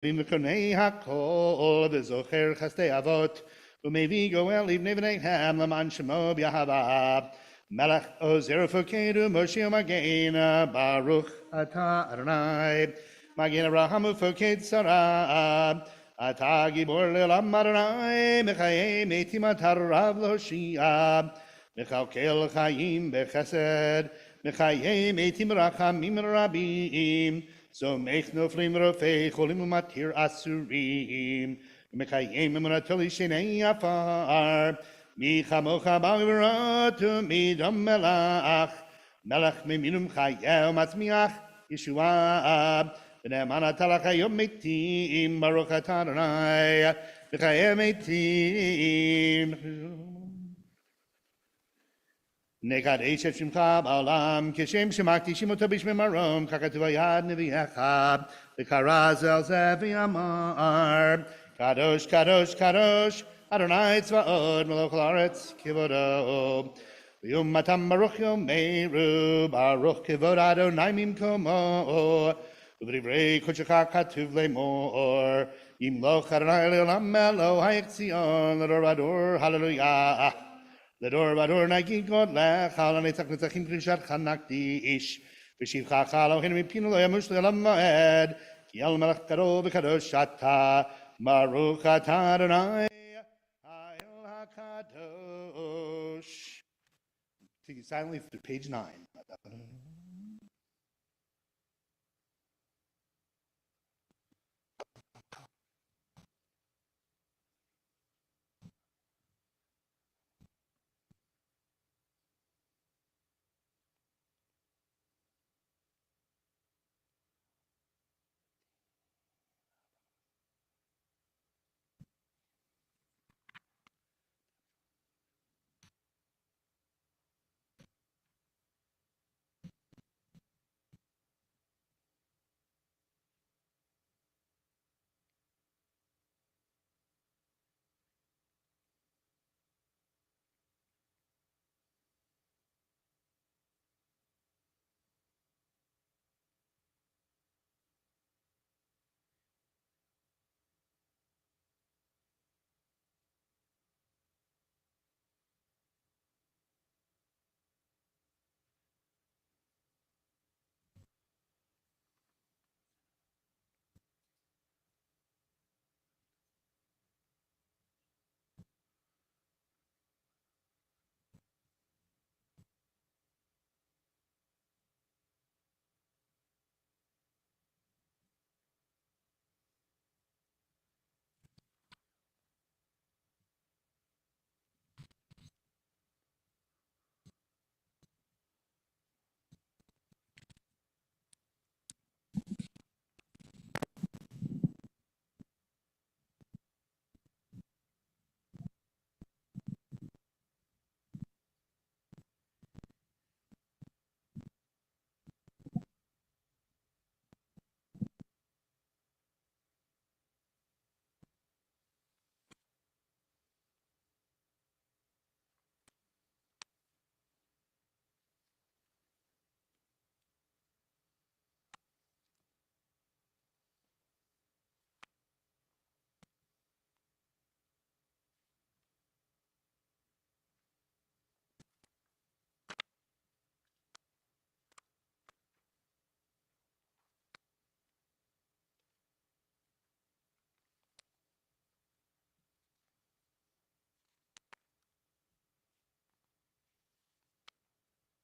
V'imkonei hakol v'zocher chastei avot u'mevi goel livnei v'neihem l'man shemo b'yahava melech ozer u'fokedu Moshe u'magein Baruch atah Adonai Magen Abraham u'foked Sarah atah gibor le'olam Adonai mechayei metim atah rav l'hoshia mechalkel chayim b'chesed mechayei metim rachamim rabim so make no flame rofei cholim umatir asurim mekayem emunatoli shenei afar mi chamocha ba'viratu midam melach melach meminum chayel matzmiach Yeshua v'ne'eman atalach hayom metim baruch atah Adonai mechayem metim Nekadesh et shimcha ba'olam kishem shemakti shimoto b'shmei marom kakatu v'yad nevi'echa v'karaz el zeh v'yamar kadosh kadosh kadosh Adonai tzvaot melech haaretz kivodo v'yom matam baruch yomeru baruch kivod Adonai mimkomo v'divrei kodshecha katuv le'mor yimloch Adonai le'olam melo hayek tzion l'dor v'dor hallelujah L'dor v'dor nagid God lech, al netzach netzachim krishat chanakti ish, v'shivcha Elohim mipinu lo yamush le'olam moed, ki el melech karo v'kadosh ata, Baruch atah Adonai, ha'el hakadosh. Take it silently through page 9.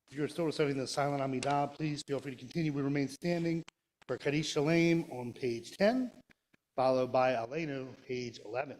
If you're still reciting the silent Amidah, please feel free to continue. We remain standing for Kaddish Shalem on page 10, followed by Aleinu, page 11.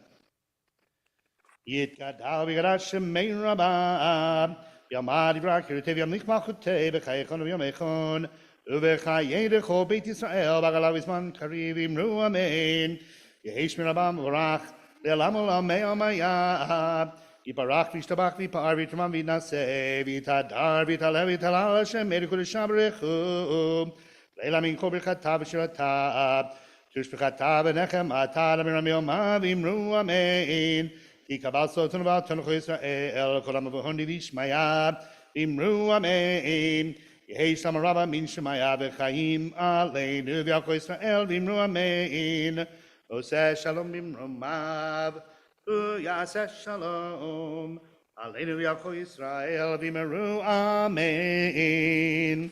Yitgadal v'gadash shemei rabah, yamad yivrak yirutev yamlich malchutei, v'chayechon v'yomechon, uv'chayei d'chol Beit Yisrael, v'agalav izman kariv imru amen, yehesh mirabam v'rach, le'elam olam me'omayah, Yiparach v'ishtabach v'yipar v'yitramam v'yitnaseh v'yitadar v'yitaleh v'yitalal Hashem me'erukodesham b'rechu le'ela min kol birchata v'shirata tushbechata v'nechem atah l'miram yomah v'imru amen Yikabal soton v'aton l'cho Yisrael kol ha'mavohon v'yishmaya v'imru amen Yehi shlam rabba min shemaya v'chayim aleinu v'yalko Yisrael v'imru amen Oseh shalom bimromav, uyaseh shalom. Aleinu Yachol Yisrael v'meru amen.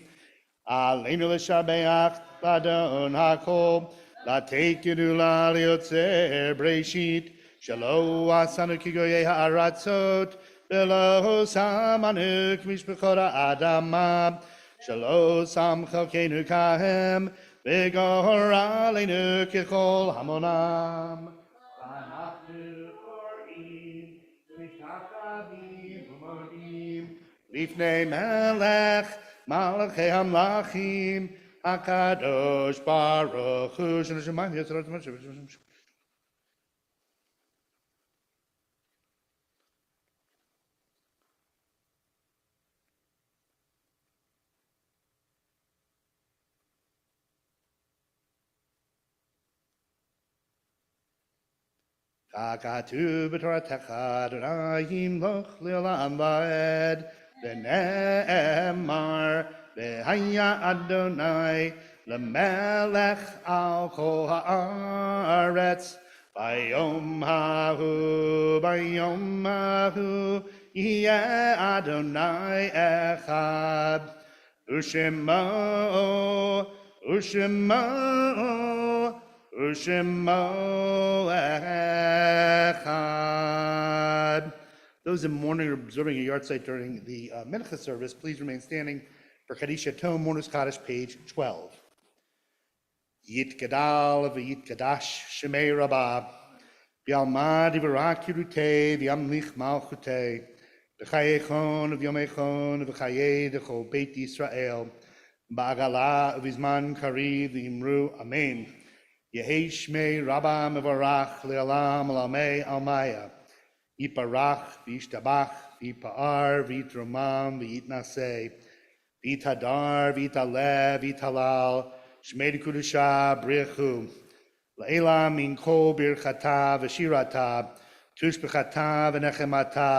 Aleinu l'shabeach l'adon hakol, l'teit gedula liotzer breshit, shelo asanu kigoyei ha'aratzot, v'lo samanu k'mishpachot ha'adama, shelo sam chalkeinu kahem, v'gor aleinu k'chol hamonam. V'anachnu korim, v'shachavim u'modim, Lifnei Melech, Malachei Hamlachim, Hakadosh Baruch Hu. Kakatu b'toratecha Adonai yimloch le'olam va'ed, v'ne'emar v'haya Adonai le'melech al kol ha'aretz, bayom hahu yeh Adonai echad, u'shemo echad. Those in mourning or observing a yard site during the Mincha service, please remain standing for Kadisha Tome, Mourners Kaddish, page 12. Yit Gadal v'yit Gadash Shemei Rabbi v'yalmad v'rak yirutei v'yamlich malchutei v'chayechon v'yomechon v'chayei d'chol Beit Yisrael ba'agala v'izman kariv v'imru amen. Yehi Shmei Rabba Mevarach Le'olam Alamei Almaya Yiparach V'yishtabach V'yipa'ar V'yitromam V'yitnaseh V'yitadar V'yitaleh V'yitalal Shmei D'Kudusha Brichu Le'ela Min Kol Birchata V'shirata Tushbechata V'nechemata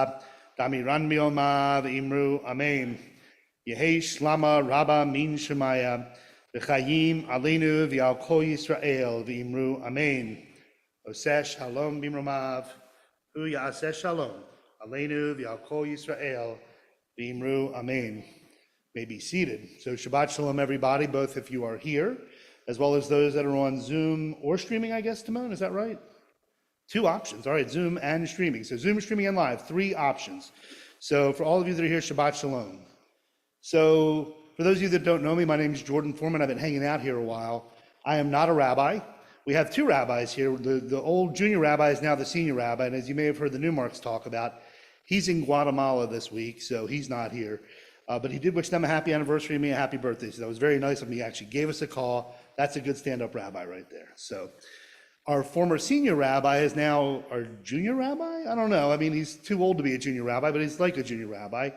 Damiran Mi'oma V'imru Amen. Yehi Shlama Rabba Min Shemaya V'chayim aleinu v'al kol Yisrael v'imru amen. Oseh shalom bimromav, hu ya'aseh shalom aleinu v'al kol Yisrael v'imru amen. May be seated. So Shabbat shalom, everybody, both if you are here, as well as those that are on Zoom or streaming, I guess, Timon, is that right? 2 options. All right, Zoom and streaming. So Zoom, streaming, and live, 3 options. So for all of you that are here, Shabbat shalom. So for those of you that don't know me, my name is Jordan Forman. I've been hanging out here a while. I am not a rabbi. We have 2 rabbis here. The old junior rabbi is now the senior rabbi, and as you may have heard the Newmarks talk about, he's in Guatemala this week, so he's not here. But he did wish them a happy anniversary and me a happy birthday, so that was very nice of him. He actually gave us a call. That's a good stand-up rabbi right there. So our former senior rabbi is now our junior rabbi? I don't know. I mean, he's too old to be a junior rabbi, but he's like a junior rabbi.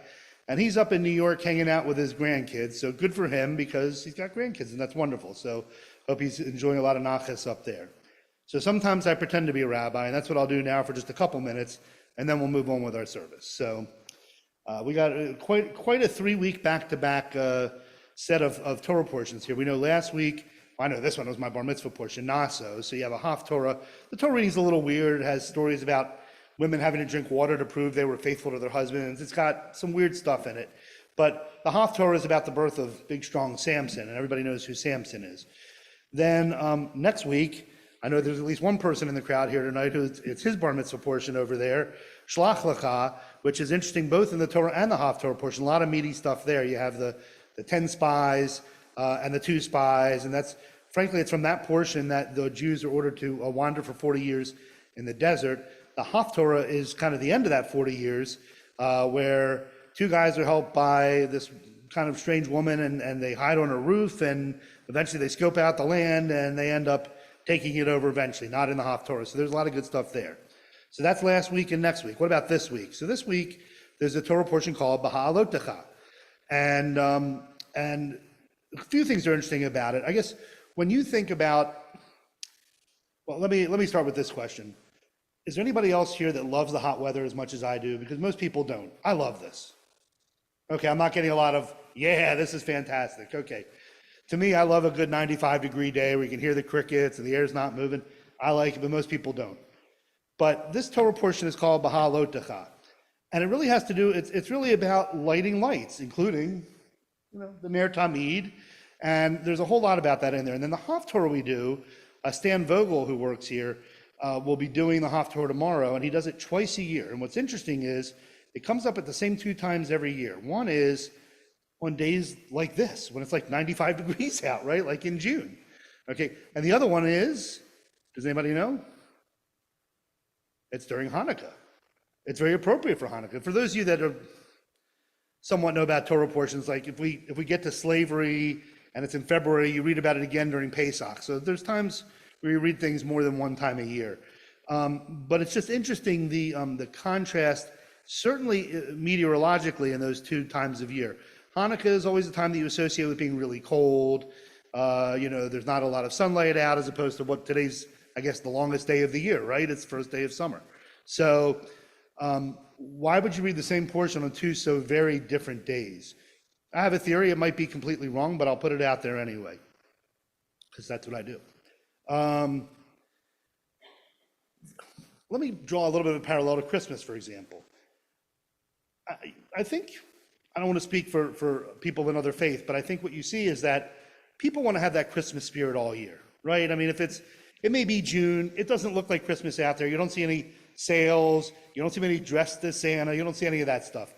And he's up in New York hanging out with his grandkids. So good for him because he's got grandkids and that's wonderful. So hope he's enjoying a lot of nachas up there. So sometimes I pretend to be a rabbi, and that's what I'll do now for just a couple minutes, and then we'll move on with our service. So we got quite a 3-week back-to-back set of Torah portions here. We know last week, I know this one was my bar mitzvah portion, Naso. So you have a half Torah. The Torah reading is a little weird. It has stories about women having to drink water to prove they were faithful to their husbands. It's got some weird stuff in it. But the Haftorah is about the birth of big, strong Samson, and everybody knows who Samson is. Then next week, I know there's at least one person in the crowd here tonight who it's his bar mitzvah portion over there, Shlach Lecha, which is interesting both in the Torah and the Haftorah portion. A lot of meaty stuff there. You have the 10 spies and the 2 spies, and that's, frankly, it's from that portion that the Jews are ordered to wander for 40 years in the desert. The Haftorah is kind of the end of that 40 years, where 2 guys are helped by this kind of strange woman, and they hide on a roof, and eventually they scope out the land, and they end up taking it over eventually, not in the Haftorah. So there's a lot of good stuff there. So that's last week and next week. What about this week? So this week, there's a Torah portion called Baha'alotecha. And a few things are interesting about it. I guess when you think about, well, let me start with this question. Is there anybody else here that loves the hot weather as much as I do? Because most people don't. I love this. Okay, I'm not getting a lot of, yeah, this is fantastic. Okay. To me, I love a good 95-degree day where you can hear the crickets and the air's not moving. I like it, but most people don't. But this Torah portion is called Bahalotecha. And it really has to do, it's really about lighting lights, including, the Ner Tamid. And there's a whole lot about that in there. And then the Haftorah we do, Stan Vogel, who works here, will be doing the Haftorah tomorrow, and he does it twice a year. And what's interesting is it comes up at the same 2 times every year. One is on days like this, when it's like 95 degrees out, right? Like in June. Okay, and the other one is, does anybody know? It's during Hanukkah. It's very appropriate for Hanukkah. For those of you that are somewhat know about Torah portions, like if we get to slavery and it's in February, you read about it again during Pesach. So there's times where you read things more than one time a year. But it's just interesting the contrast, certainly meteorologically in those 2 times of year. Hanukkah is always the time that you associate with being really cold. There's not a lot of sunlight out as opposed to what today's, I guess, the longest day of the year, right? It's the first day of summer. So why would you read the same portion on 2 so very different days? I have a theory. It might be completely wrong, but I'll put it out there anyway, because that's what I do. Let me draw a little bit of a parallel to Christmas, for example. I think, I don't want to speak for people of another faith, but I think what you see is that people want to have that Christmas spirit all year, right? I mean, it may be June, it doesn't look like Christmas out there. You don't see any sales, you don't see many dressed as Santa, you don't see any of that stuff.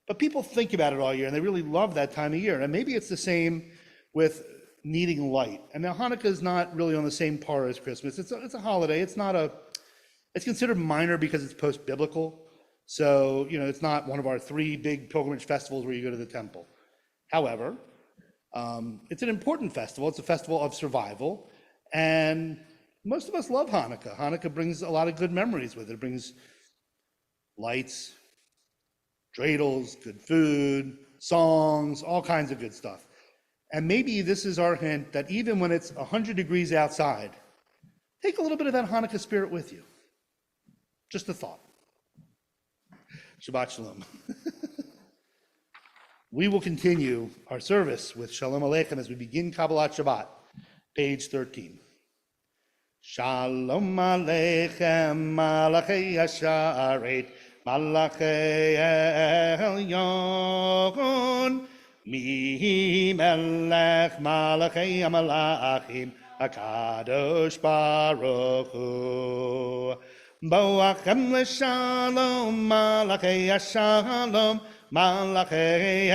But people think about it all year, and they really love that time of year. And maybe it's the same with needing light. And now Hanukkah is not really on the same par as Christmas. It's a holiday. It's considered minor because it's post-biblical. So, it's not one of our 3 big pilgrimage festivals where you go to the temple. However, it's an important festival. It's a festival of survival. And most of us love Hanukkah. Hanukkah brings a lot of good memories with it. It brings lights, dreidels, good food, songs, all kinds of good stuff. And maybe this is our hint that even when it's 100 degrees outside, take a little bit of that Hanukkah spirit with you. Just a thought. Shabbat Shalom. We will continue our service with Shalom Aleichem as we begin Kabbalat Shabbat, page 13. Shalom Aleichem, Malachei Hasharet, Malachei Elyon, Mi Melech Malachei HaMalachim, HaKadosh Baruch Hu. Boachem l'shalom, Malachei Hashalom, Malachei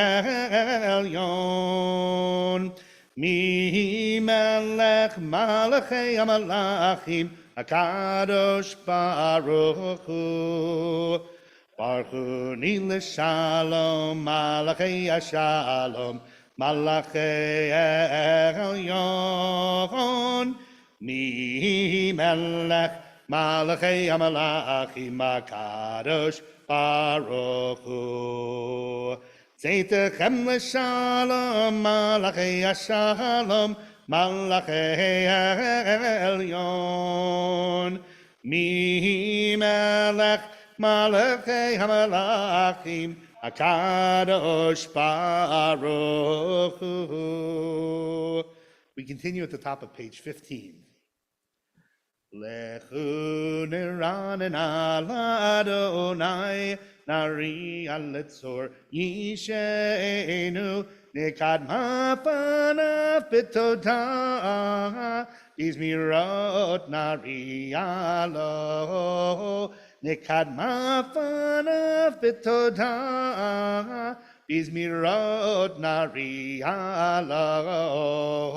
Elyon. Mi Melech Malachei HaMalachim, HaKadosh Baruch Hu. Baruch Hu ni l'shalom, Malachei Hashalom, Malachei Elyon. Mi Melech Malachei HaMalachim, HaKadosh Baruch Hu. Zeitechem l'shalom, Malachei Hashalom, Malachei Elyon. Mi Melech Malachei HaMalachim, HaKadosh Baruch Hu. We continue at the top of page 15. Lechu niranen al Adonai, nari al etzor yishenu, nekad mapanav b'todah, izmirot nari alo, nekad mapanav b'todah, izmirot nari alo.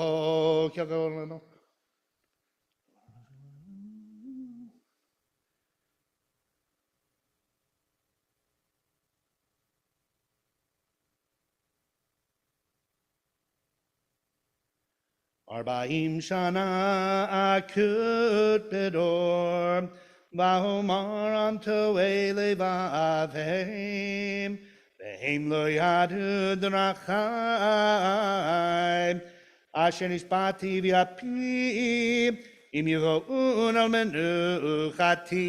Arbaim shana akut bedor, v'homar anto elevavim, v'hem lo yadu drachai, asher nishbati v'api, im yivo'un al menuchati,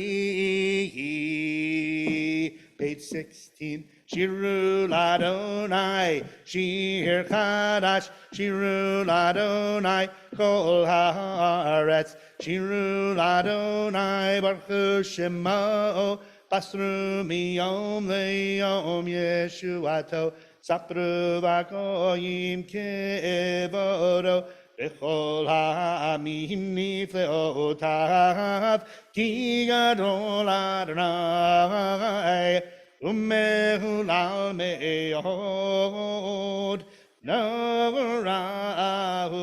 page 16. Shiru Ladonai, Shir Chadash, Shiru Ladonai, Kol Haaretz, Shiru Ladonai, Baruch Shemo, Basru Miyom Le'yom Yeshuato, Sapru Vagoyim Kevodo, Bechol Ha'amim Nifleotav, Ki Gadol Adonai, Umehulal Me'od, Norahu,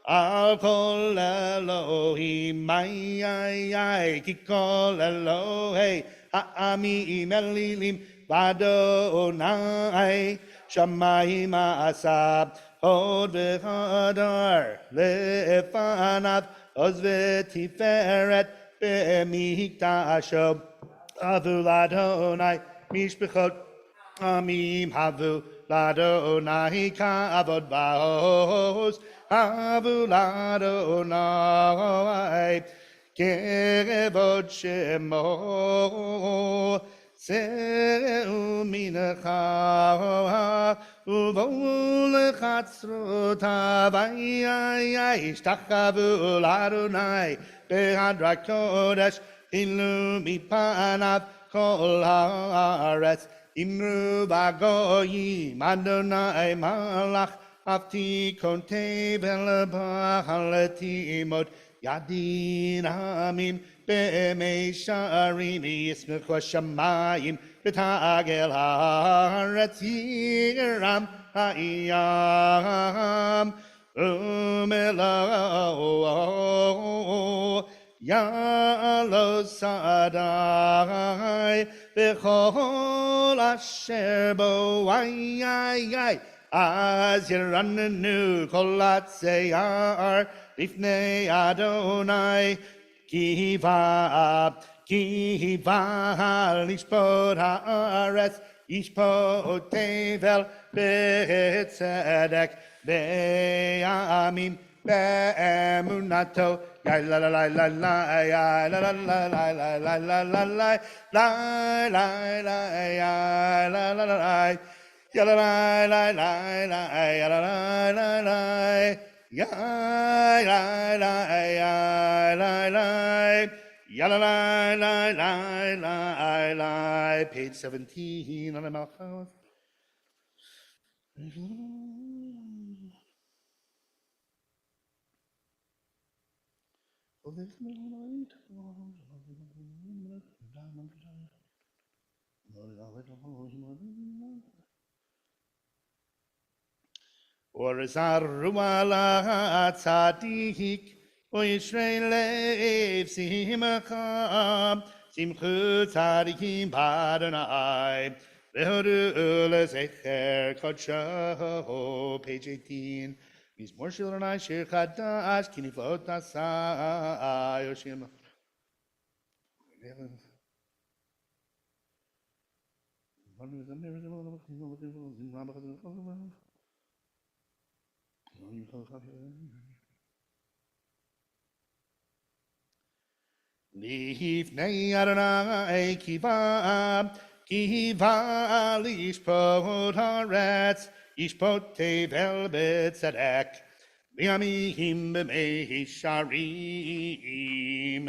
Al Kol Elohim, Ay, Ki Kol Elohim, Ha'amim Elilim, Vadonai, Shamayim Asab, Hod V'Hadar, Lefanav, Oz V'Tiferet, B'Mikdasho, Avu Ladonai, Mishpechot, Amim Havu Ladonai, Kavod Va'os, Avu Ladonai, Kevod Shemo, Seu Minacha, Uvol Chatzrotav, Ishtachavu Ladonai, Behadra Kodesh, Ilumi Panav, Kol Haaretz, Imru Bagoyim, Adonai Malach, Avti Konte Velabahaletimot, Yadin Hamim, Be'emei Sharim, Yismech Shamayim, Betagel Haaretz, Yiram Ha'iyam, Umelo, Yalo Sadai, Bechol Asher Bo, ay, Az Yeranenu, Kolat Seyar, Lifnei Adonai, Kiva, Lishpot Haaretz, Ishpot Tevel, Betzedek, Be'amim, Be'emunato, la la la la la la la la la la la la la la la ya la la la la la ya la la la la ya la la ya la la ya la la page 17 on the Malchus. Orzaru ala tzadik, o Yisrael lev simcha, simchu tzadikim b'Adonai, ve'hodu lezecher kodsho, page 18. Mizmor shel Adonai shir chadash, ki niflot asai, Yoshim. Lifnei Adonai kiva lishpot haaretz, yishpot tevel betzedek, v'yamim b'mei sharim.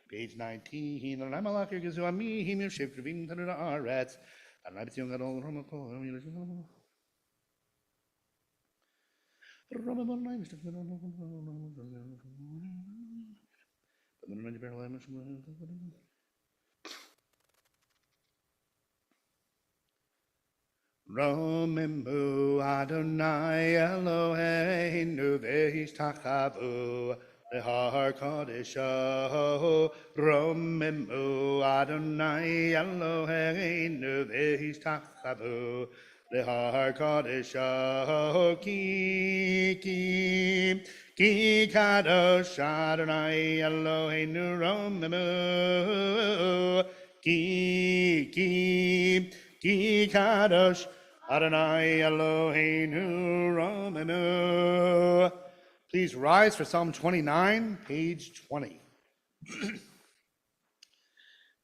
Page 19. Adonai malach yirgezu amihim yoshev krivim tanur haaretz. Adonai b'tzion gadol romako. Romemu Adonai Eloheinu v'hishtachavu lehar kodesho. Romemu Adonai Eloheinu v'hishtachavu lehar kodesho. Ki kadosh Adonai Eloheinu romemu. Ki kadosh Adonai Eloheinu romemu. Please rise for Psalm 29, page 20.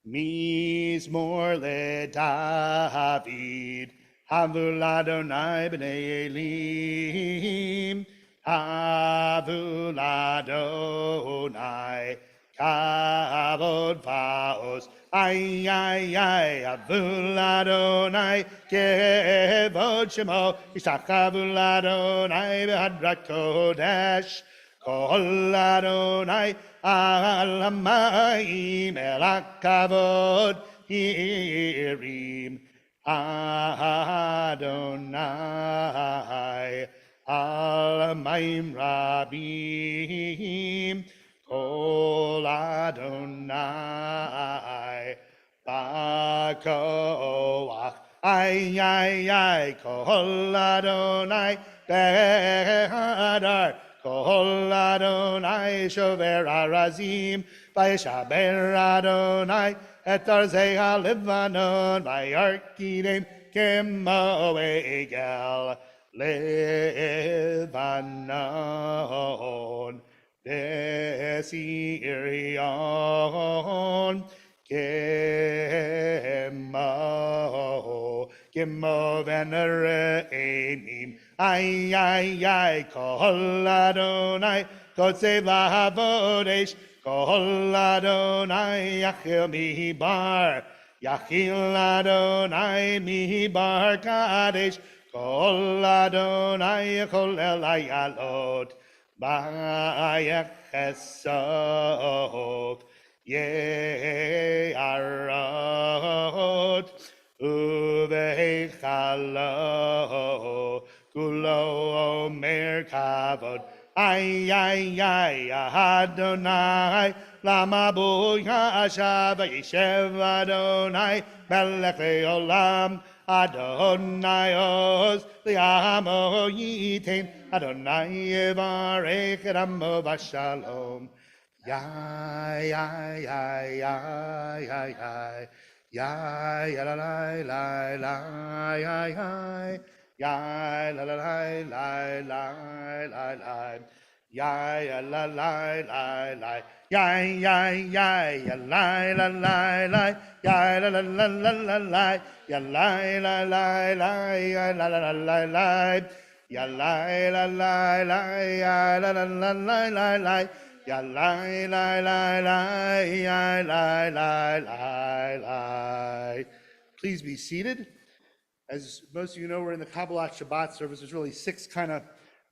Mizmor leDavid, Havul Adonai b'nei Elim, Havul Adonai, Kavod Vaos, ay, Havul Adonai, Kevod Shemo, Yisach Havul Adonai, Behadrat Kodesh, Kol Adonai, Al Hamayim El HaKavod Yirim Adonai Al Hamayim Rabim Kol Adonai Bakoach ay Kol Adonai Behadar Kol Adonai shover arazim, vayeshaber Adonai et arzei halevanon, vayarkidem kemo egel levanon, desirion kemo venereim. Ay, Kol Adonai, Kotzev Lahavodesh, Kol Adonai, Yachil Mihibar, Yachil Adonai, Mihibar Kadesh, Kol Adonai, Kol Elayalot, Bayachesot, Ye'arot, Uvechalot, Kulo Omer Kavod, ay, Adonai, Lama Bo Yashav, Yishev Adonai, Melech Leolam, Adonai Oz, Liamo Yitain, Adonai Yevarech Ramo Vashalom, Yai, la Yai la la la la la la la. Yai la la la la. Yai la la la la. Yai la la la la la. Ya la la la la. Ya la la la la. Ya la la la la. Ya la la la la la. Ya la la la la. Ya la la la. Please be seated. As most of you know, we're in the Kabbalah Shabbat service. There's really 6 kind of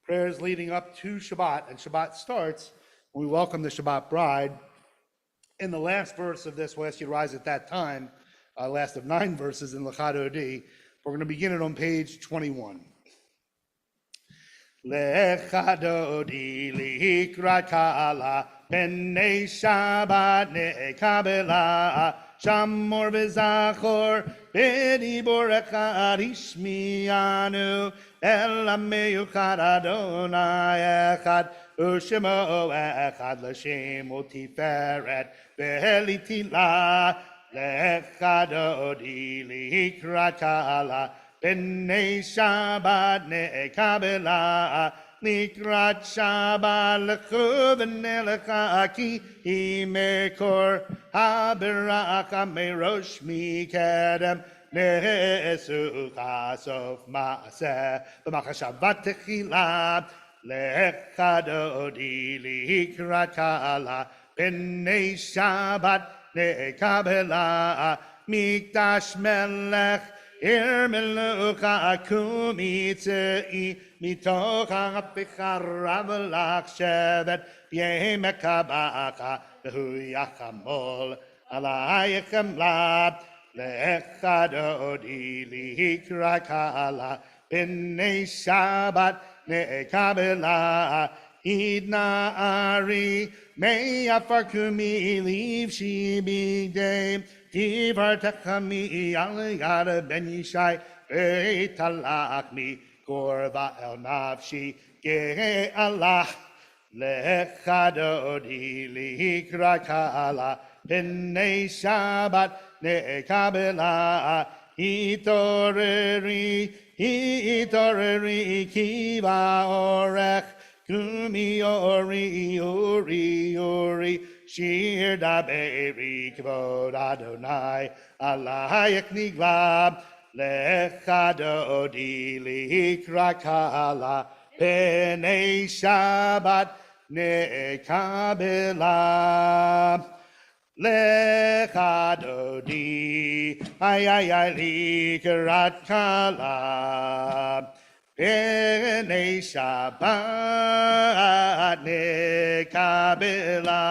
prayers leading up to Shabbat, and Shabbat starts when we welcome the Shabbat bride. In the last verse of this, we'll ask you to rise at that time, last of 9 verses in Lachad Odi. We're going to begin it on page 21. Lechad Odi lihikrat kala b'nei Shabbat ne'kabela Shamor v'zachor b'dibor echad ishmianu el ha'meyuchad Adonai echad u'shemo echad l'shem u'tiferet v'helitila lechad odi lihikrat kala b'nei Shabbat ne'kabela Nikrat Shabbat lechu v'nelecha ki imekor haberach merosh mikedem ne'esucha sof ma'aseh v'machashavat techila lechad odi likrat kala b'nei Shabbat ne'kabela mikdash melech Melucha akumitzei mitoch ha'apicha ravelach shevet b'yemekabaka v'huyachamol alayechem lab lechad odi likrat kala b'nei Shabbat ne'kabela idna ari me'afar kumi liv shibidei Divar techami aliyada ben yishai talach mi korva el nafshi ge Allah lechad odi likrat kala b'nei Shabbat ne'kabela hitoreri kiva orech kumi ori Shir daberi kavod Adonai alayek nigla lecha dodi likrakala penei Shabbat nekabela lecha dodi ay likrat kala penei Shabbat nekabela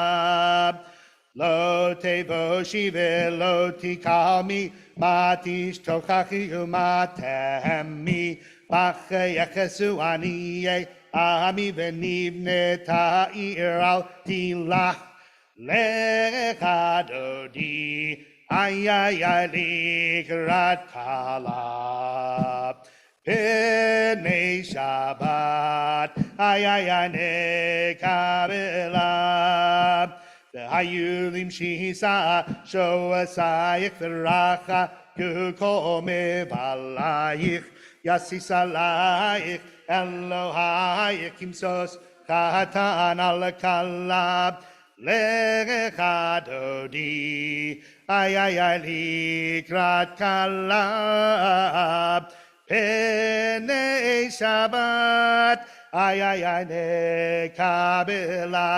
lo tevo shive lo tikami matish tochachi umatemi bacheyechesu aniye ami venivne ta'ir al tilah lecha dodi ay likrat kala penei Shabbat ay nekabela Hayulim shisa shoasayich v'racha kukome valayich yasisalayich Elohayich kimsos katan al kalab lecha dodi ay likrat kalab penei Shabbat ay nekabela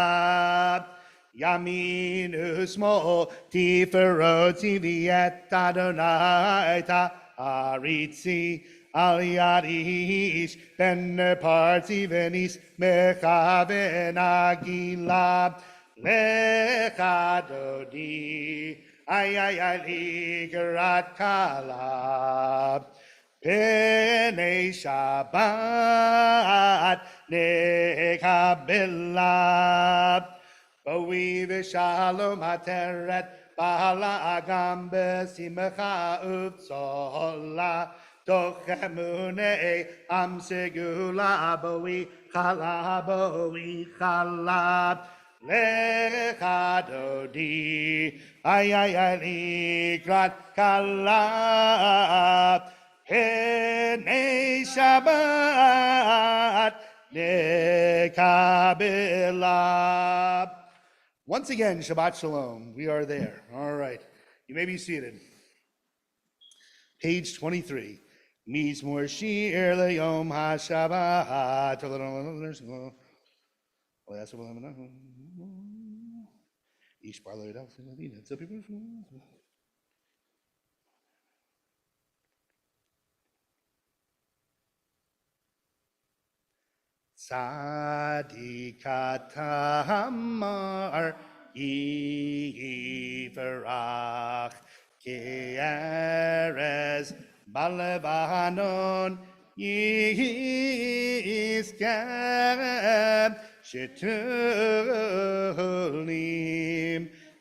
Yamin usmo tiferot viet Adonai aritzi al yadish ben parti venis mechaven agila lecha dodi ay ligrat kalab penei Shabbat nekabela Boi v'shalom hateret b'hala agam b'simcha u'v'zola toch emunei am segula boi chala lecha dodi ay likrat kala penei Shabbat nekabela. Once again, Shabbat Shalom. We are there. All right. You may be seated. Page 23. Mizmor Shir Le'Yom HaShabbat. Tzadikatamar Yivarach Ke'erez Balevanon Yizkeb Shetulim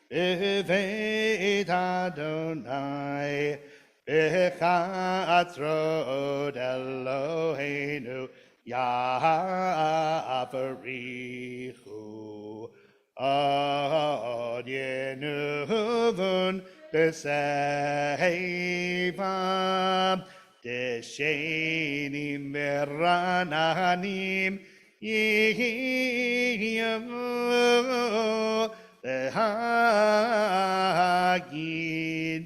B'veit Adonai B'chatzrot Eloheinu Ya'avarichu ad yenuvun b'seivam deshenim v'rananim yihiyu l'hagid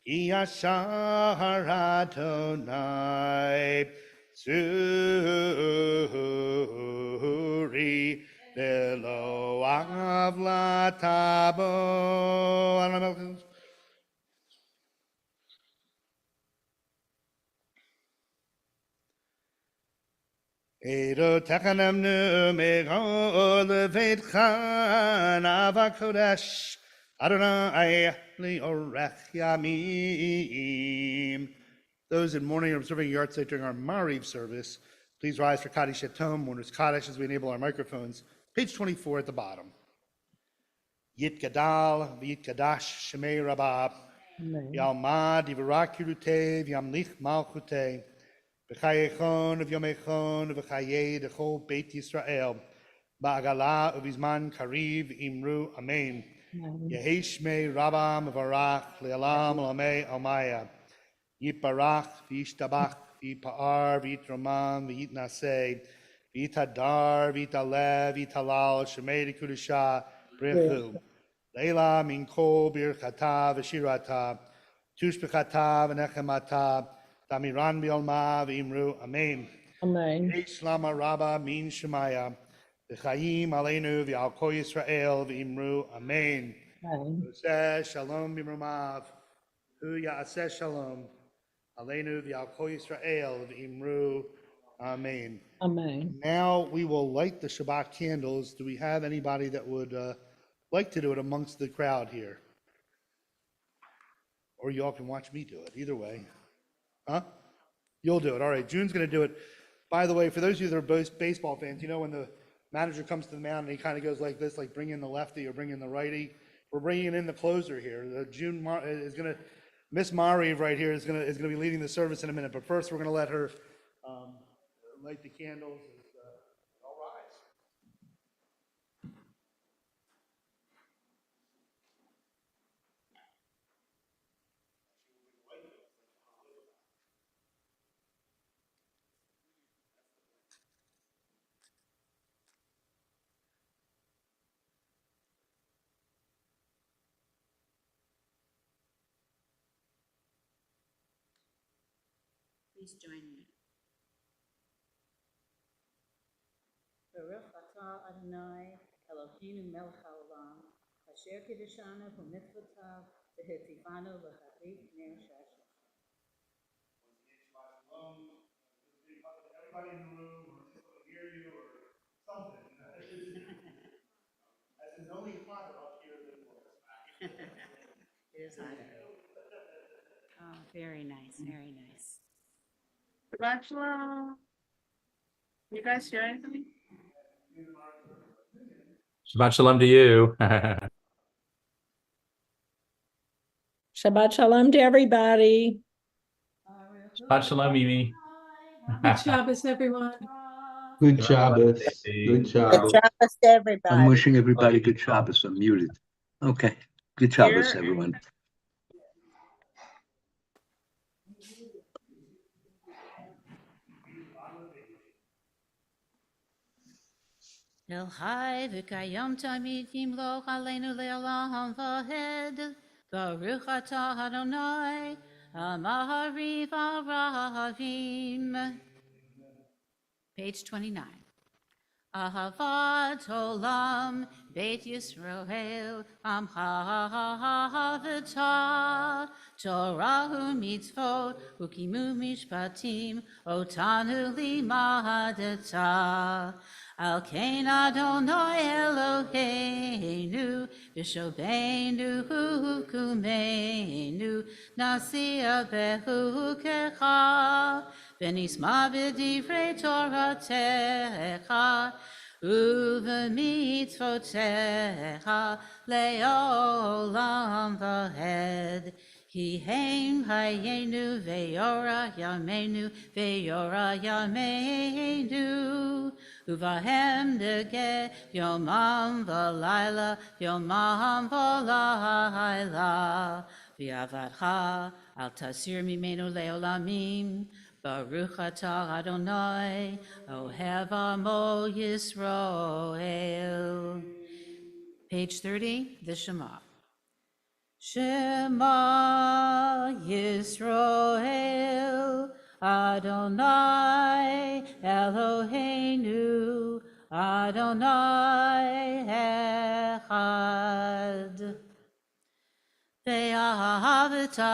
ki yashar Adonai Suri Velo Avlatabo. Edo Takanem Nu Mego Leveit Khan Avakodesh Adonai Liorech Yamim. Those in mourning or observing yard site during our Mariv service, please rise for Kaddish Yatom, Mourners Kaddish, as we enable our microphones. Page 24 at the bottom. Yit Gadal, V'yit Kadash, Shemei Rabab, Yalmad, Yivarak Yerutev, Yamlich Malchute, V'chayechon, V'yomechon, V'chayei, Dechol Beit Yisrael, Ba'agala, Uvizman, Kariv, Imru, Amen. Yehi Shmei Rabam, Varach, Le'alam, Lamei, Almaya. Yiparach, V'yishtabach, V'yipa'ar, V'yitraman, V'yitnaseh, V'yitadar, V'yitalev, V'yitalal, Shemei Kudusha, Brechu. Leila min kol birchata v'shirata, tushbechata v'nechemata, tamiran biolma v'imru, amen. Amen. Yesh lama rabba min shemaya, v'chaim aleinu v'al kol Yisrael v'imru, amen. Amen. Yoseh shalom b'mrumav, hu ya'aseh shalom, aleinu v'al kol Yisrael v'imru, amen. Amen. Now we will light the Shabbat candles. Do we have anybody that would like to do it amongst the crowd here? Or y'all can watch me do it, either way. Huh? You'll do it. All right, June's going to do it. By the way, for those of you that are both baseball fans, you know when the manager comes to the mound and he kind of goes like this, like bring in the lefty or bring in the righty. We're bringing in the closer here. June is going to, Miss Mari right here is going to be leading the service in a minute. But first, we're going to let her light the candles. All rise. Please join me. Baruch atah Adonai Eloheinu melech haolam, asher kiddushanu b'mitzvotav v'hitivanu l'chadrit ner shashem. Everybody in the room, or just want to hear you, or something. As it's only hotter up here than it was. It is hotter. Oh, very nice, very nice. Shabbat shalom. You guys share anything? Shabbat shalom to you. Shabbat shalom to everybody. Shabbat shalom, Mimi. Good Shabbos, everyone. Good Shabbos. Good Good Shabbos. Shabbos to everybody. I'm wishing everybody good Shabbos. I'm muted. Okay. Good Shabbos, everyone. El Chai v'kayom tamid yimloch aleinu le'olam v'hed. Baruch atah Adonai Amahariv Aravim. Page 29. Ahavat olam Beit Yisrael Amcha v'tah Torah u'mitzvot ukimu mishpatim otanu limadata Al kein Adonai Eloheinu v'shobeinu hukumeinu nasia behukecha v'nisma b'divrei Toratecha Uv'mitzvotecha le'olam v'hed. Ki heim hayenu ve'yora yameinu Uvahem dege yomam v'layla V'yavadcha al tasir mimenu le'olamim Baruch atah Adonai, Ohev Amo Yisrael. Page 30, the Shema. Shema Yisrael, Adonai Eloheinu, Adonai Echad. Ve'ahavta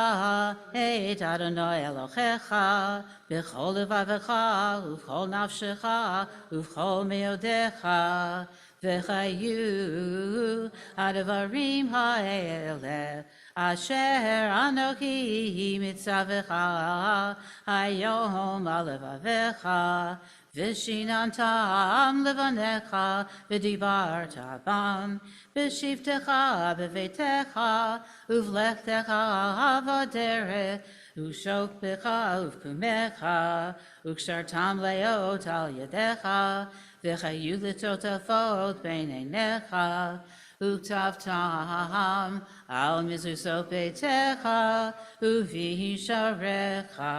et Adonai Elohecha b'chol levavecha u'v'chol nafshecha u'v'chol meodecha v'chayu advarim ha'eleh asher anochi mitzavecha hayom alevavecha Vishinantam levanecha v'dibarta bam b'shivtecha b'veitecha uvlechtecha v'derech ushokbecha uvkumecha ukshartam leot al yadecha v'chayu l'totafot b'neinecha uktavtam al mizusot beitecha uvisharecha.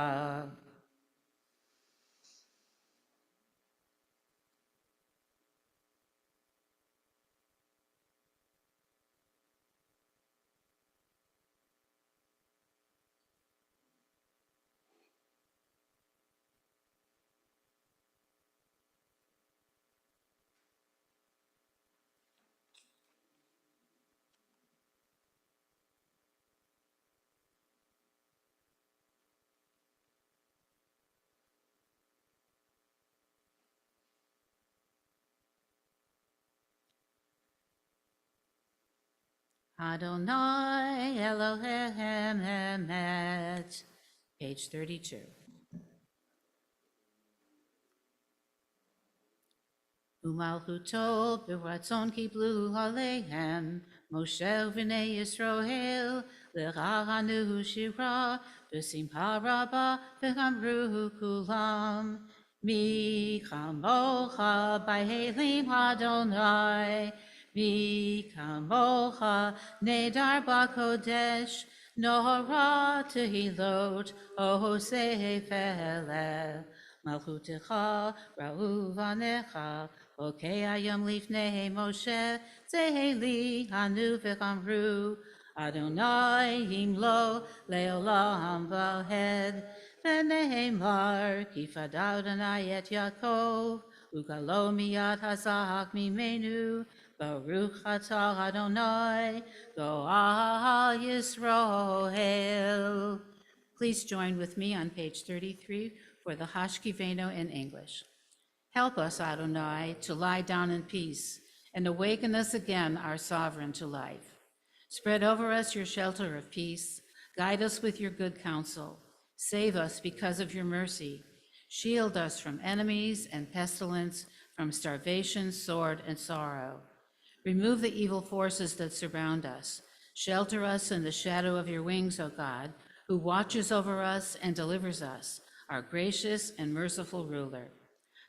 Adonai Elohim Emet. Page 32. Umalchuto b'ratzon kiblu alehem, Moshe v'nei Yisroel, l'chahanu shira, b'simcha rabba, v'chamru kulam. Mi chamocha b'helim Adonai, mi chamocha nedar b'kodesh, Nohara tehilot, o sefeleh. Malchutecha, ra'u vanecha, okei ayam lifnei Moshe, zeheli hanu v'chamru, Adonai himlo leolam v'hed, v'nehemar, kifad Adonai et Yaakov, ugalo miyad hazak mimenu, baruch atah Adonai, go'al Yisroel. Please join with me on page 33 for the Hashkiveno in English. Help us, Adonai, to lie down in peace and awaken us again, our sovereign, to life. Spread over us your shelter of peace. Guide us with your good counsel. Save us because of your mercy. Shield us from enemies and pestilence, from starvation, sword, and sorrow. Remove the evil forces that surround us. Shelter us in the shadow of your wings, O God, who watches over us and delivers us, our gracious and merciful ruler.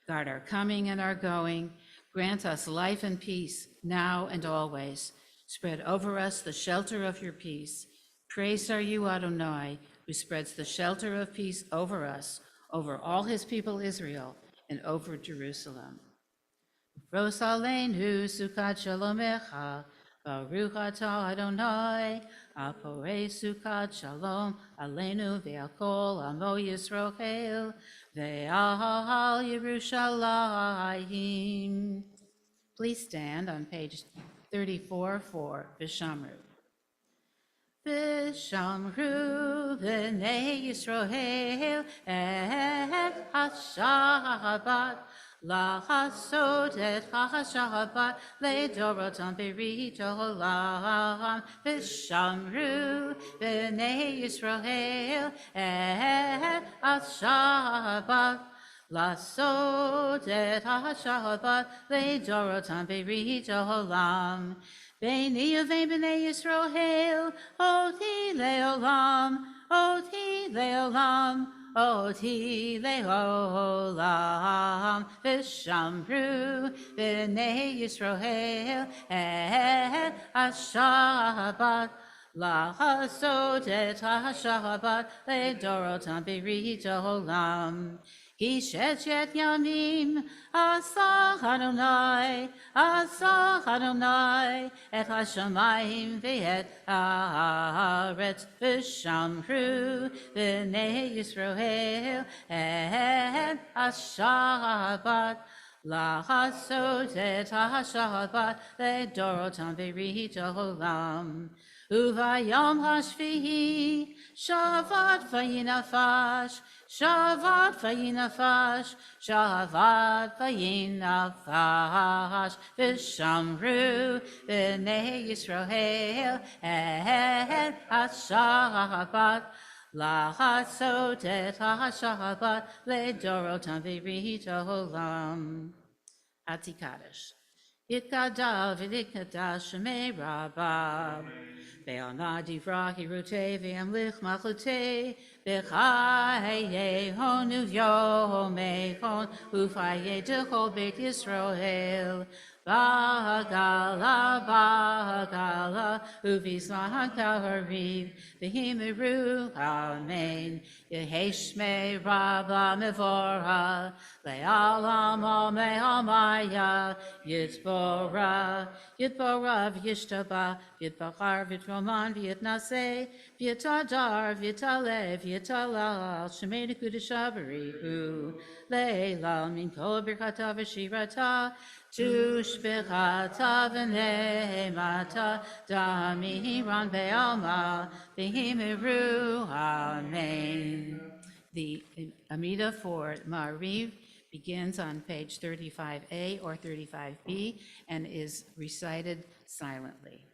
Guard our coming and our going. Grant us life and peace now and always. Spread over us the shelter of your peace. Praised are you, Adonai, who spreads the shelter of peace over us, over all his people Israel, and over Jerusalem. Ros aleinu sukat shalomecha, baruch atah Adonai, aporei sukat shalom aleinu ve'akol amo Yisroel, ve'al Yerushalayim. Please stand on page 34 for Vishamru. Vishamru b'nei Yisroel et ha-Shabbat, La'asot et ha-Shabbat le'dorotam berit olam. Vishamru b'nei Yisroel et ha-Shabbat, La'asot et ha-Shabbat le'dorotam berit olam. Beini uvein b'nei Yisroel, oti le'olam, oti le'olam, oti le'olam. V'shamru b'nei Yisroel et ha-Shabbat, la'asot et ha-Shabbat le'dorotam berit olam. Ki shechet yamim asah Adonai, asah Adonai, et hashamayim ve'et haaretz, v'shamru b'nei Yisroel et ha-Shabbat, la'asot et ha-Shabbat le'dorotam berit olam. Uvayom hashvihi, Shabbat vayinafash, Shabbat vayinafash, Shabbat vayinafash, v'shamru b'nei Yisroel et ha-Shabbat, la'asot et ha-Shabbat le'dorotam berit olam. Hatikadosh. Yitkadav v'yitkadash shemei Rabbi. Ve'alma divra hirutei ve'amlich malchutei v'chaye hon uvyomei hon ufaye dechol beit Yisroel. Ba'agala, ba'agala, u'vizman ka'hariv, v'himeru, amen. Yeheshmei rabba mevora, le'alam amei amaya, yitbora, yitbora v'yishtaba, yitbachar v'yitroman v'yitnaseh, v'yitadar v'yitalev v'yitalal, shemei nekudesha b'rihu, le'elam min kol birchata v'shirata, Tushbechata v'ne'emata damiran be'alma v'himeru, amen. The Amida for Ma'ariv begins on page 35A or 35B and is recited silently.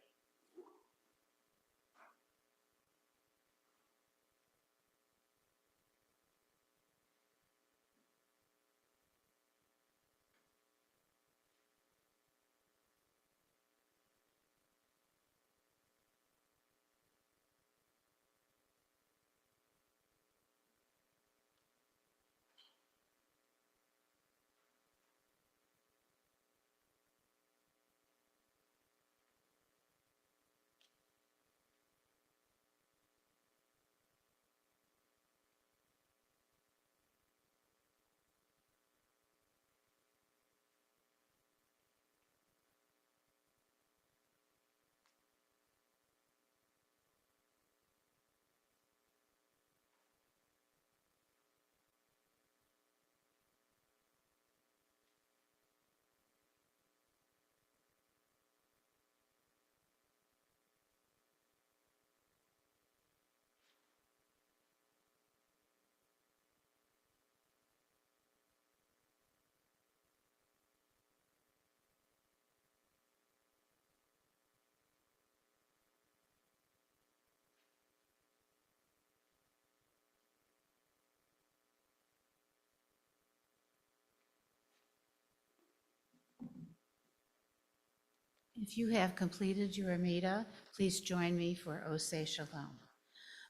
If you have completed your Amida, please join me for Oseh Shalom.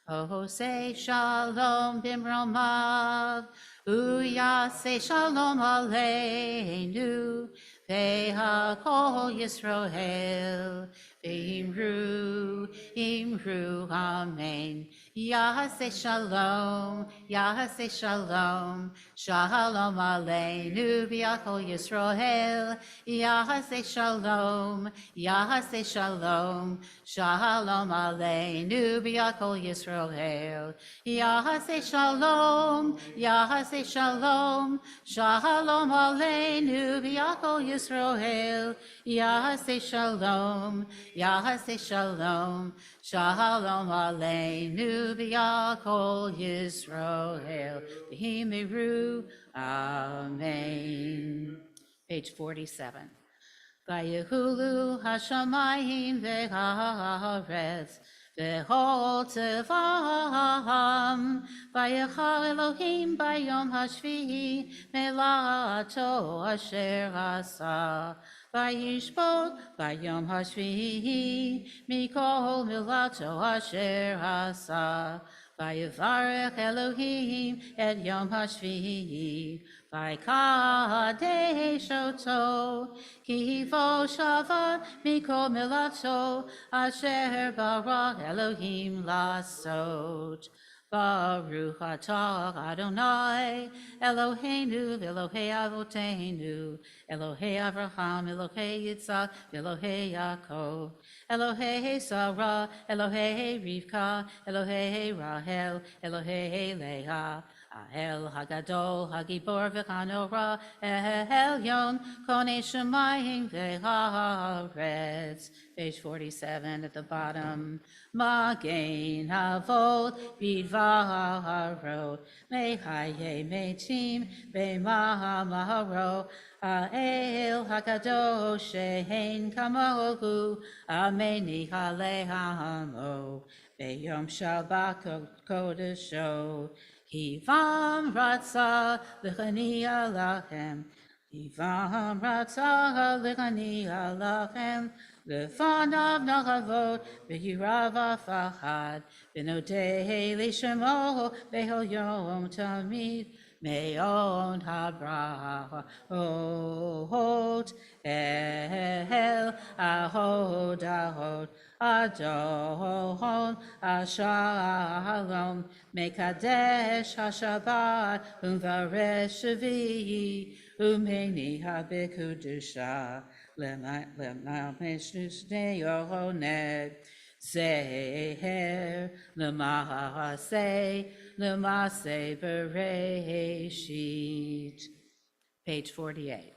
Oseh Shalom Bimromav, Uyaseh Shalom Aleinu, Ve'hakol Yisroel, Ve'imru, Imru, Amen. Yaseh Shalom, Yaseh Shalom, Shalom Aleinu, Ve'hakol Yisroel, Yaseh Shalom, Yaseh Shalom, Shalom Aleinu, Ve'hakol Yisroel, Yaseh Shalom, Yaseh Shalom, Shalom Aleinu, Ve'hakol Yisroel, Yaseh Shalom, Yaseh Shalom, Shalom Aleinu, Ve'hakol Yisroel, V'himeru, Amen. Page 47. Vayehulu hashamayim ve'haaretz ve'hol tevam vayechal Elohim bayom hashvihi melato asher asa vayishbot bayom hashvihi mikol melato asher asa vayevarech Elohim et yom hashvihi vaykadesh oto Ki vo shavat mikol milato asher barak Elohim lasot. Baruch atah Adonai Eloheinu v'Elohei Avotenu Elohei Avraham Elohei Yitzhak Elohei Yaakov Elohei Sarah Elohei Rivka Elohei Rahel Elohei Leah El Hagadol, Hagibor v'Hanora, El Yon, Konei Shemayim v'Haaretz. Page 47 at the bottom. Magen Havot Bidvaro, Mehaye Metim, B'Mahamaro, El Hakadosh Shein Kamohu, Ameni Halehamo, B'Yom Shabbat Kodesho. Kivam ratza l'chani alachem, Kivam ratza l'chani alachem, L'fanav nachavot v'hirav afahad, V'nodei l'shemo v'hol yom tamid, Me'od habrahot, El ahod ahod, Adon ashalom, Mekadesh hashabat, Umvaresh shvi'i, Umeni habekudusha, Lemameshnus neyoroned, Zeher, Lemase bereshit. Page 48.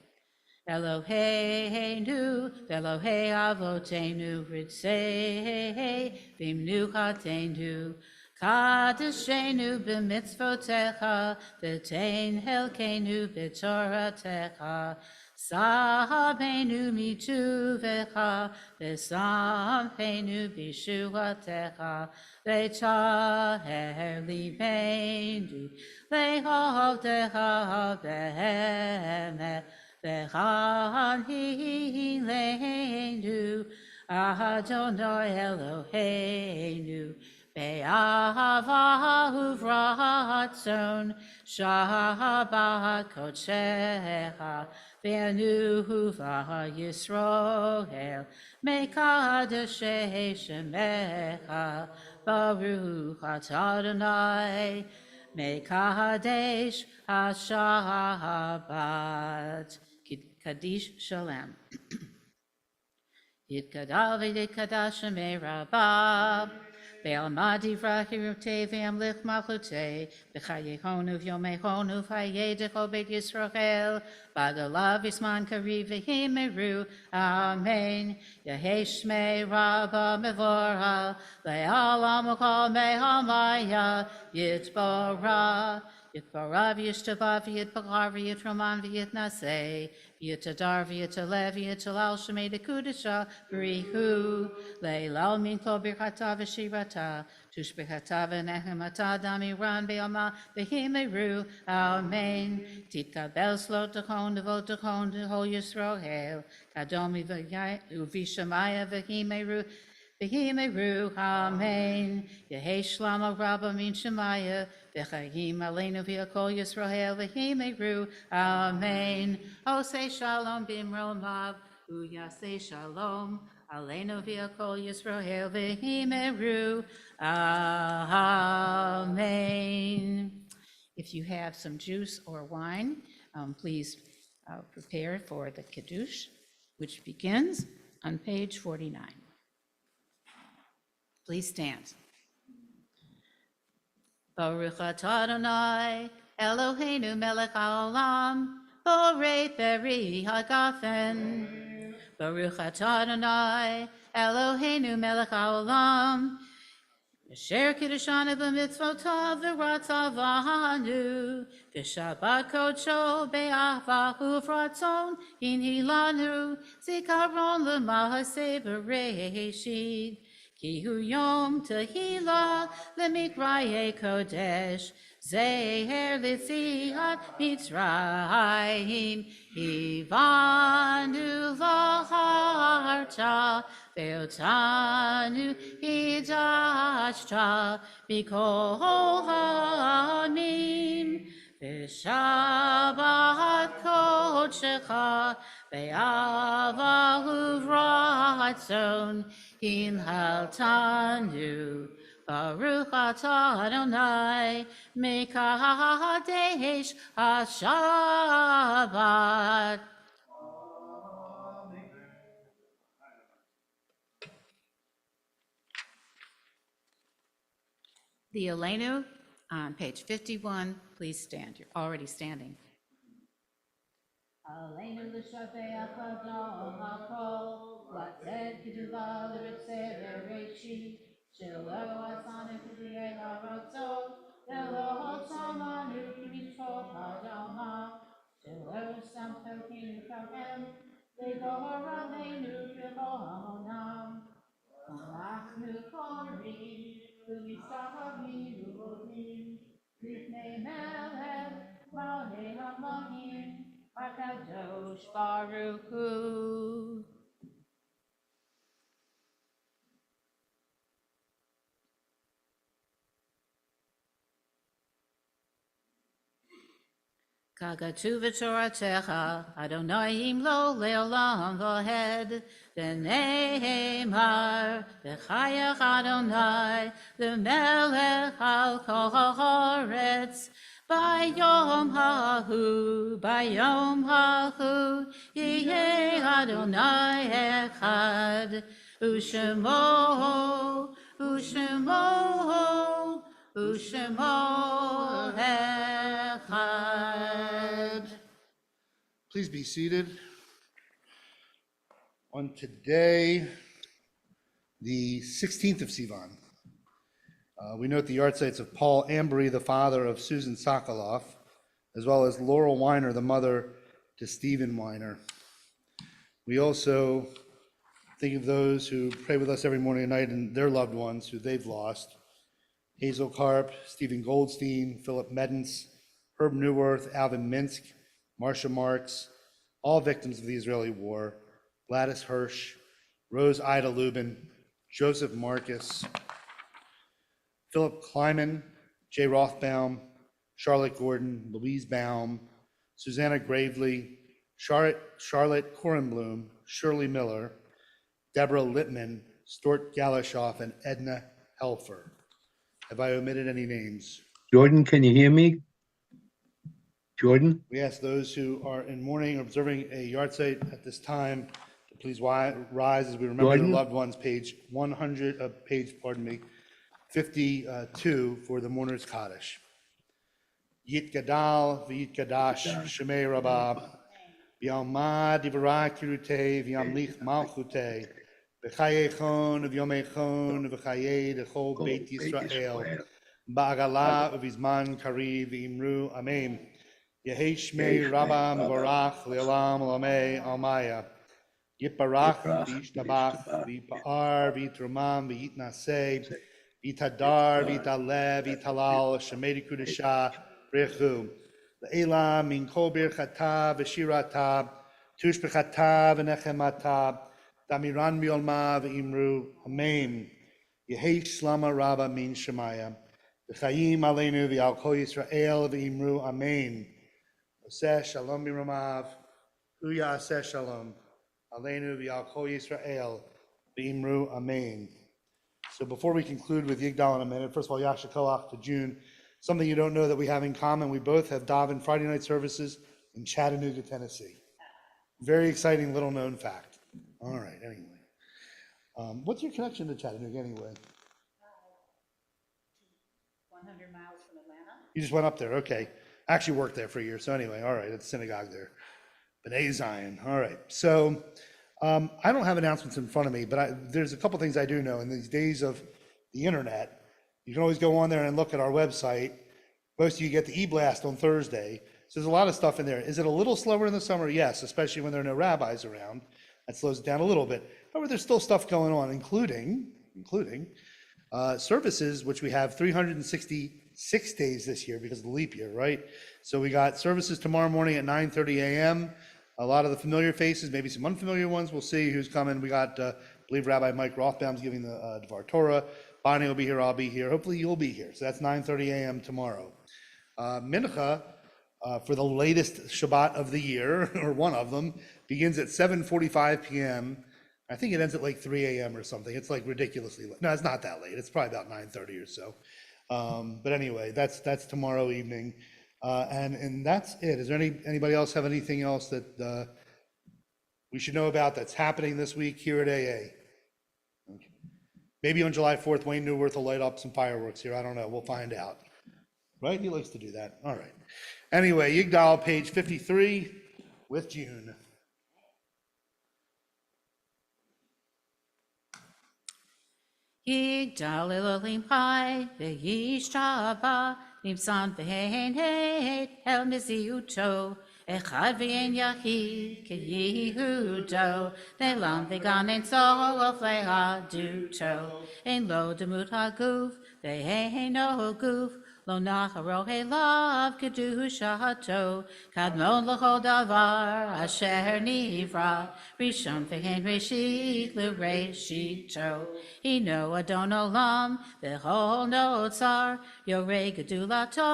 Eloheinu, Elohei avotenu, ritzei, v'imnuchatenu, kadeshenu b'mitzvotecha, v'tein helkenu b'toratecha, sahabenu mituvecha, v'samhenu b'shuatecha, v'taher libenu, v'hovtecha b'hemet, V'chanhileinu, Adonai Eloheinu, Be'ahava uvratzon, Shabbat kodshecha, Ve'anuhu v'Yisroel, Me'kadesh shemecha, Baruch atah Adonai, Me'kadesh ha-Shabbat. Kaddish Shalem. Yitkadav v'yitkadash shemei Rabbi, ve'alma divrei ve'am lich malchutei, v'chayehonu v'yomehonu v'hayedecho beit Yisrael, b'adolav yisman kariv v'himeru, Amen. Yehei shmei Rabbi mevorah, le'alam u'chol me'hamaya, yitborah, Yitbarav Yishtabav Yitbagar Yitroman Yitnase Yitadar Yitalev Yitalal Shemeda Kudisha Brihu Leilal Min Klo Birchata V'Shirata Tushbirchata V'Nehemata Damiran Be'ama Behimeru Amen Titkabel Slot Dechon Devot Dechon Deho Yisroel Kadomi Uvishamaya Vehimeru Behimeru Amen Yehi Shlama Rabba Min Shemaya V'chayim Aleinu V'Yakol Yisrael Vehimeru Amen Osei Shalom Bimromav Uyasei Shalom Aleinu V'Yakol Yisrael Vehimeru Amen. If you have some juice or wine, please prepare for the Kiddush, which begins on page 49. Please stand. Baruch atah Adonai, Eloheinu melech haolam, borei peri hagafen. Baruch atah Adonai, Eloheinu melech haolam, asher kiddushanu b'mitzvotav v'ratzavanu, v'shabbat kodsho be'ahva uvratzon inhilanu, zikaron l'mahaseh b'reishit. Ki hu yom tehila lemikraye kodesh, zeher litziat mitzrayim, hivanu laharta, ve'otanu hidashta, mikol ha'amim, v'shabbat kodshecha, ve'avahu ratzon, Hinhaltanu, Baruch atah Adonai, Mekadesh HaShabbat. The Aleinu on page 51, please stand. You're already standing. Aleinu l'shabeach Adon hakol, latzed k'duva l'ritzeh v'reishi, shelo asanu k'diyei haratzot, v'lo hotzamanu k'mitzvot ha'adama, shelo samchokinu k'ahem, v'gohor aleinu k'lo hamonam. Anachnu korim, v'mitzvahim u'odim, lifnei melech, malei hamonim, HaKadosh Baruch Hu. Kagatu v'toratecha, Adonaim lo le'olam v'hed, v'ne'emar, v'chayach Adonai, v'melech al kol haaretz, Bayom hahu, Yeh Adonai echad, Ushemo echad. Please be seated. On today, the 16th of Sivan, we note the yahrzeit of Paul Ambry, the father of Susan Sokoloff, as well as Laurel Weiner, the mother to Stephen Weiner. We also think of those who pray with us every morning and night and their loved ones who they've lost. Hazel Karp, Stephen Goldstein, Philip Medens, Herb Neuwirth, Alvin Minsk, Marcia Marks, all victims of the Israeli war, Gladys Hirsch, Rose Ida Lubin, Joseph Marcus, Philip Kleiman, Jay Rothbaum, Charlotte Gordon, Louise Baum, Susanna Gravely, Charlotte Korenblum, Shirley Miller, Deborah Littman, Stuart Galashoff, and Edna Helfer. Have I omitted any names? Jordan, can you hear me? Jordan? We ask those who are in mourning or observing a yahrzeit at this time to please rise as we remember Jordan? their loved ones. Page 52 for the mourner's Kaddish. Yit Gadal v'yit Gadash Shemei Rabab v'yalmad divrei kirutei v'yamlich malchutei v'chayei chon v'yomei chon v'chayei d'chol Beit Yisrael Ba'agala uvizman kariv imru amen. Yehi shmei rabba mevorach le'olam olamei almaya. Yiparach v'yishtabach v'yipa'ar v'yitrumam v'yitnaseh v'yitadar v'yitalev v'yitalal shemedi kudesha brechu. Le'ela min kol birchata v'shirata tush b'chata v'nechemata damiran mi'olma v'imru amen. Yehi shlama rabba min shemaya v'chayim aleinu v'al kol Yisrael v'imru amen. Oseh shalom miramav hu ya'aseh shalom aleinu v'al kol Yisrael v'imru amen. So before we conclude with Yigdal in a minute, first of all, Yasher Koach to June. Something you don't know that we have in common, we both have davened Friday night services in Chattanooga, Tennessee. Very exciting little known fact. All right, anyway. What's your connection to Chattanooga anyway? 100 miles from Atlanta. You just went up there, okay. I actually worked there for a year, so anyway, all right, it's synagogue there. B'nai Zion, all right. So I don't have announcements in front of me, but there's a couple things I do know. In these days of the internet, you can always go on there and look at our website. Most of you get the e-blast on Thursday. So there's a lot of stuff in there. Is it a little slower in the summer? Yes, especially when there are no rabbis around. That slows it down a little bit. However, there's still stuff going on, including services, which we have 366 days this year because of the leap year, right? So we got services tomorrow morning at 9:30 a.m. A lot of the familiar faces, maybe some unfamiliar ones. We'll see who's coming. We got, I believe Rabbi Mike Rothbaum's giving the Dvar Torah. Bonnie will be here, I'll be here. Hopefully you'll be here. So that's 9:30 a.m. tomorrow. Mincha, for the latest Shabbat of the year, or one of them, begins at 7:45 p.m. I think it ends at like 3 a.m. or something. It's like ridiculously late. No, it's not that late. It's probably about 9:30 or so. But anyway, that's tomorrow evening. And that's it. Is there anybody else have anything else that we should know about that's happening this week here at AA? Okay. Maybe on July 4th, Wayne Newworth will light up some fireworks here. I don't know. We'll find out. Right? He likes to do that. All right. Anyway, Yigdal, page 53 with June. Yigdal Elohim Chai v'yishtaba nimsan v'hein heit el miziuto echad v'yein yachid k'yihudo ne'lam v'gan ein sof le'aduto ein lo demut haguf v'hein no guf lo nacharo elav kedushato kadmon l'chol davar asher nivra rishon v'hein reshit l'reshito hino adon olam v'chol notzar yorei gedulato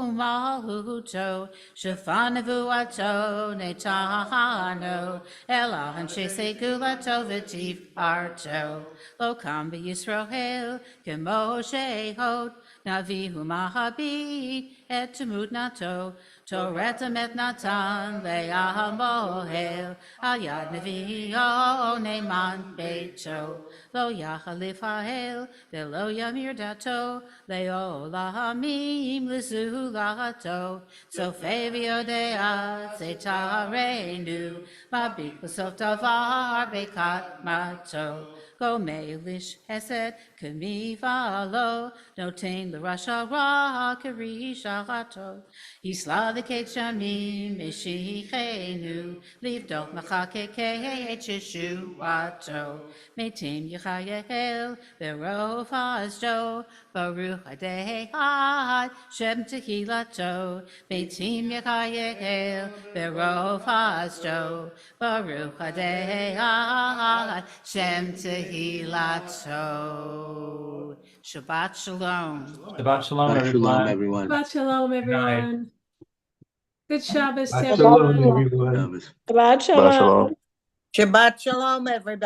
u'malhuto shefan nevuato netano elah anshe segulato v'tiv arto lo kam b'Yisrael kemo shehot navihu mahabit et tumut nato toretam et natan le'al mohel al yad nevio neman beito lo yachalif ha'el ve'lo yamir dato le'olamim l'zulato sofei v'yodea zetarenu mabik b'sof davar bekat mato Gomei lish hesed k'mi v'alo notain l'rasha ra k'rishato Yisla v'ket shamim meshichenu livdok machakekei chishuato Meitim yichayel v'rov ha'azdo Baruch adehad shem tehilato Meitim yichayel v'rov ha'azdo Baruch adehad shem tehilato Shabbat shalom. Shabbat shalom, Shabbat shalom, everyone. everyone. Shabbat shalom, night. everyone. Good Shabbos, Shabbat everyone. shalom, everyone. Shabbos. Shabbat shalom. Shabbat shalom, everybody.